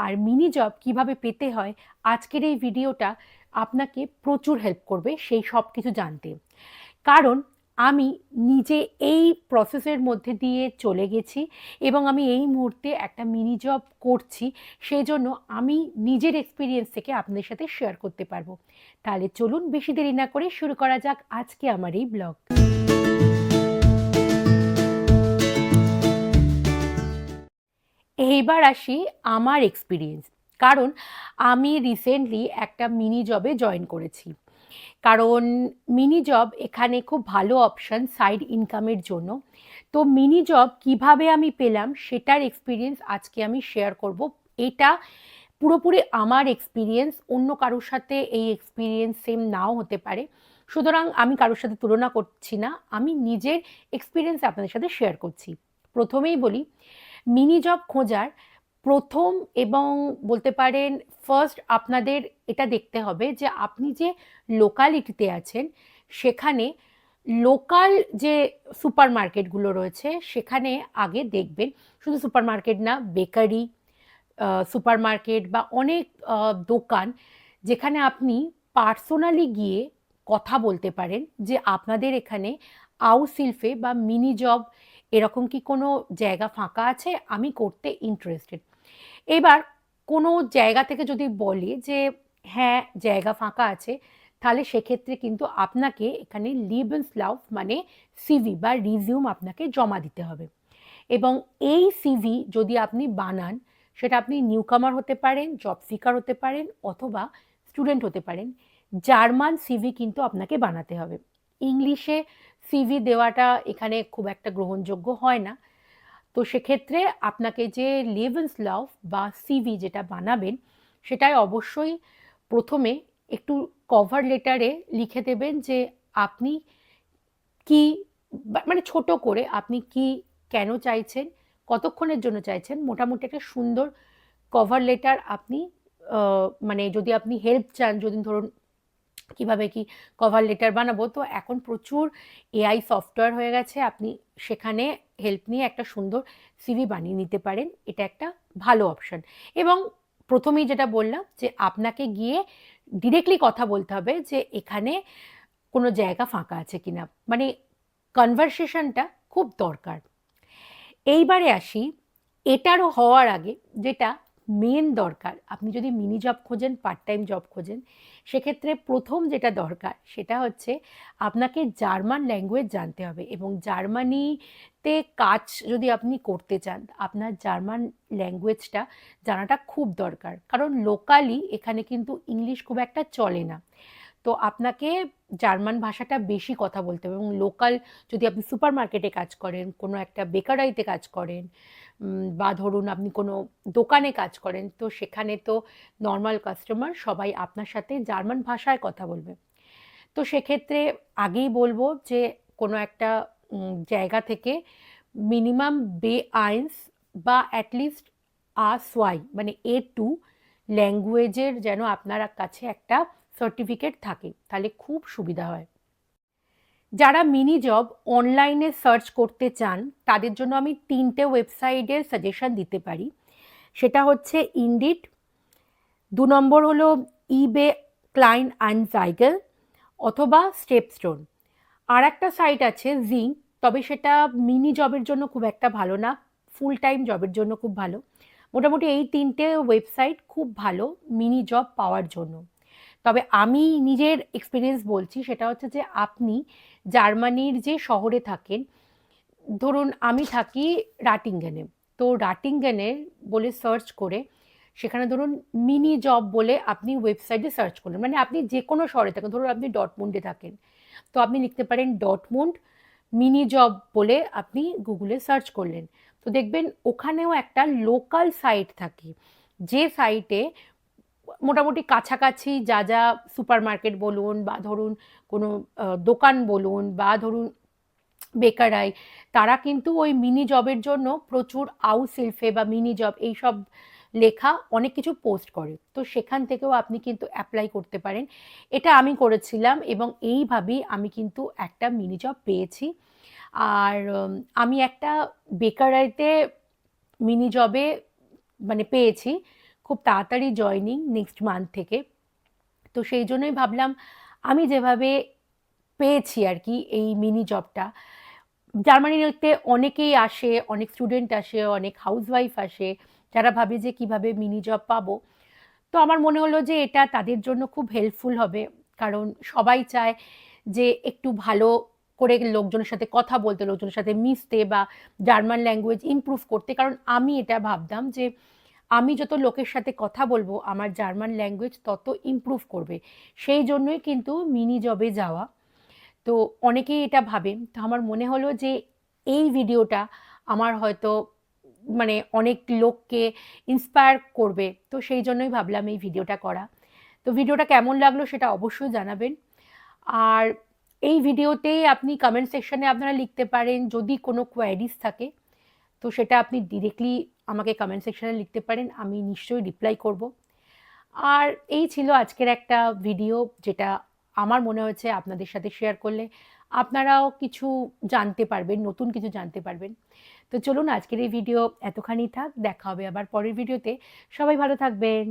আর mini job কিভাবে পেতে হয় আজকের এই ভিডিওটা আপনাকে প্রচুর হেল্প করবে সেই সব কিছু জানতে। কারণ আমি নিজে এই প্রসেসের মধ্যে দিয়ে চলে গেছি এবং আমি এই মুহূর্তে একটা মিনি জব করছি, সেই জন্য আমি নিজের এক্সপিরিয়েন্স থেকে আপনাদের সাথে শেয়ার করতে পারবো। তাহলে চলুন বেশি দেরি না করে শুরু করা যাক আজকে আমার এই ব্লগ। এইবার আসি আমার এক্সপিরিয়েন্স। কারণ আমি রিসেন্টলি একটা মিনি জবে জয়েন করেছি। কারণ মিনি জব এখানে খুব ভালো অপশন সাইড ইনকামের জন্য। তো মিনি জব কিভাবে আমি পেলাম সেটার এক্সপিরিয়েন্স আজকে আমি শেয়ার করব। এটা পুরোপুরি আমার এক্সপিরিয়েন্স, অন্য কারোর সাথে এই এক্সপিরিয়েন্স সেম নাও হতে পারে। সুতরাং আমি কারোর সাথে তুলনা করছি না, আমি নিজের এক্সপিরিয়েন্স আপনাদের সাথে শেয়ার করছি। প্রথমেই বলি, মিনি জব খোঁজার প্রথম এবং বলতে পারেন ফার্স্ট আপনাদের এটা দেখতে হবে যে আপনি যে লোকালিটিতে আছেন সেখানে লোকাল যে সুপার মার্কেটগুলো রয়েছে সেখানে আগে দেখবেন। শুধু সুপার মার্কেট না, বেকারি, সুপার মার্কেট বা অনেক দোকান যেখানে আপনি পার্সোনালি গিয়ে কথা বলতে পারেন যে আপনাদের এখানে আউটসিল্ফে বা মিনি জব এরকম কি কোনো জায়গা ফাঁকা আছে, আমি করতে ইন্টারেস্টেড। এবার কোনো জায়গা থেকে যদি বলে যে হ্যাঁ জায়গা ফাঁকা আছে, তাহলে সেক্ষেত্রে কিন্তু আপনাকে এখানে লিবেন্সলাউফ মানে সিভি বা রিজিউম আপনাকে জমা দিতে হবে। এবং এই সিভি যদি আপনি বানান, সেটা আপনি নিউকামার হতে পারেন, জব সিকার হতে পারেন, অথবা স্টুডেন্ট হতে পারেন, জার্মান সিভি কিন্তু আপনাকে বানাতে হবে। ইংলিশে সিভি দেওয়াটা এখানে খুব একটা গ্রহণযোগ্য হয় না। তো সেক্ষেত্রে আপনাকে যে লেবেন্সলাউফ বা সিভি যেটা বানাবেন সেটাই অবশ্যই প্রথমে একটু কভার লেটারে লিখে দেবেন যে আপনি কি, মানে ছোট করে আপনি কি, কেন চাইছেন, কতক্ষণের জন্য চাইছেন, মোটামুটি একটা সুন্দর কভার লেটার আপনি মানে যদি আপনি হেল্প চান, যদি ধরুন কিভাবে কি কভার লেটার বানাবো, তো এখন প্রচুর এআই সফটওয়্যার হয়ে গেছে, আপনি সেখানে হেল্প নিয়ে একটা সুন্দর সিভি বানিয়ে নিতে পারেন। এটা একটা ভালো অপশন। এবং প্রথমেই যেটা বললাম যে আপনাকে গিয়ে ডিরেক্টলি কথা বলতে হবে যে এখানে কোনো জায়গা ফাঁকা আছে কিনা, মানে কনভারসেশনটা খুব দরকার। এইবারে আসি এটারও হওয়ার আগে যেটা মেন দরকার, আপনি যদি মিনি জব খোঁজেন, পার্ট টাইম জব খোঁজেন, সেক্ষেত্রে প্রথম যেটা দরকার সেটা হচ্ছে আপনাকে জার্মান ল্যাঙ্গুয়েজ জানতে হবে। এবং জার্মানিতে কাজ যদি আপনি করতে চান, আপনার জার্মান ল্যাঙ্গুয়েজটা জানাটা খুব দরকার। কারণ লোকালি এখানে কিন্তু ইংলিশ খুব একটা চলে না। তো আপনাকে জার্মান ভাষাটা বেশি কথা বলতে হবে। এবং লোকাল, যদি আপনি সুপার মার্কেটে কাজ করেন, কোনো একটা বেকারিতে কাজ করেন, বা ধরুন আপনি কোনো দোকানে কাজ করেন, তো সেখানে তো নর্মাল কাস্টমার সবাই আপনার সাথে জার্মান ভাষায় কথা বলবে। তো সেক্ষেত্রে আগেই বলবো যে কোনো একটা জায়গা থেকে মিনিমাম বে আইন্স বা অ্যাটলিস্ট A2 মানে A2 ল্যাঙ্গুয়েজের যেন আপনার কাছে একটা সার্টিফিকেট থাকে, তাহলে খুব সুবিধা হয়। যারা মিনি জব অনলাইনে সার্চ করতে চান তাদের জন্য আমি 3টে ওয়েবসাইটের সাজেশন দিতে পারি। সেটা হচ্ছে ইনডিড, 2 নম্বর হলো ইবে ক্লাইন আনজাইগেল, অথবা স্টেপস্টোন। আর একটা সাইট আছে জিঙ্ক, তবে সেটা মিনি জবের জন্য খুব একটা ভালো না, ফুল টাইম জবের জন্য খুব ভালো। মোটামুটি এই 3টে ওয়েবসাইট খুব ভালো মিনি জব পাওয়ার জন্য। তবে আমি নিজের এক্সপিরিয়েন্স বলছি, সেটা হচ্ছে যে আপনি জার্মানির যে শহরে থাকেন, ধরুন আমি থাকি রাটিঙ্গেনে, তো রাটিঙ্গেনের বলে সার্চ করে সেখানে ধরুন মিনি জব বলে আপনি ওয়েবসাইটে সার্চ করলেন, মানে আপনি যে কোনো শহরে থাকেন, ধরুন আপনি ডটমুন্ডে থাকেন, তো আপনি লিখতে পারেন ডটমুন্ড মিনি জব বলে আপনি গুগলে সার্চ করলেন। তো দেখবেন ওখানেও একটা লোকাল সাইট থাকে, যে সাইটে মোটামুটি কাছাকাছি যা যা সুপার মার্কেট বলুন বা ধরুন কোনো দোকান বলুন বা ধরুন বেকারাই, তারা কিন্তু ওই মিনি জবের জন্য প্রচুর আউটসিল্ফে বা মিনি জব এইসব লেখা অনেক কিছু পোস্ট করে, তো সেখান থেকেও আপনি কিন্তু অ্যাপ্লাই করতে পারেন। এটা আমি করেছিলাম এবং এইভাবেই আমি কিন্তু একটা মিনি জব পেয়েছি। আর আমি একটা বেকারাইতে মিনি জবে মানে পেয়েছি, খুব তাড়াতাড়ি জয়েনিং নেক্সট মান্থ থেকে। তো সেই জন্যই ভাবলাম আমি যেভাবে পেয়েছি আর কি এই মিনি জবটা, জার্মানিতে অনেকেই আসে, অনেক স্টুডেন্ট আসে, অনেক হাউসওয়াইফ আসে, যারা ভাবে যে কিভাবে মিনি জব পাবো। তো আমার মনে হলো যে এটা তাদের জন্য খুব হেল্পফুল হবে, কারণ সবাই চায় যে একটু ভালো করে লোকজনের সাথে কথা বলতে, লোকজনের সাথে মিশতে বা জার্মান ল্যাঙ্গুয়েজ ইমপ্রুভ করতে। কারণ আমি এটা ভাবতাম যে আমি যত লোকের সাথে কথা বলবো আমার জার্মান ল্যাঙ্গুয়েজ তত ইমপ্রুভ করবে। সেই জন্যই কিন্তু মিনি জবে যাওয়া। তো অনেকেই এটা ভাবে। তো আমার মনে হলো যে এই ভিডিওটা আমার হয়তো মানে অনেক লোককে ইন্সপায়ার করবে। তো সেই জন্যই ভাবলাম এই ভিডিওটা করা। তো ভিডিওটা কেমন লাগলো সেটা অবশ্যই জানাবেন। আর এই ভিডিওতেই আপনি কমেন্ট সেকশনে আপনারা লিখতে পারেন যদি কোনো কোয়ারিজ থাকে, তো সেটা আপনি ডিরেক্টলি আমাকে কমেন্ট সেকশনে লিখতে পারেন, আমি নিশ্চয়ই রিপ্লাই করব। আর এই ছিল আজকের একটা ভিডিও, যেটা আমার মনে হয়েছে আপনাদের সাথে শেয়ার করলে আপনারাও কিছু জানতে পারবেন, নতুন কিছু জানতে পারবেন। তো চলুন আজকের এই ভিডিও এতখানি থাক, দেখা হবে আবার পরের ভিডিওতে। সবাই ভালো থাকবেন।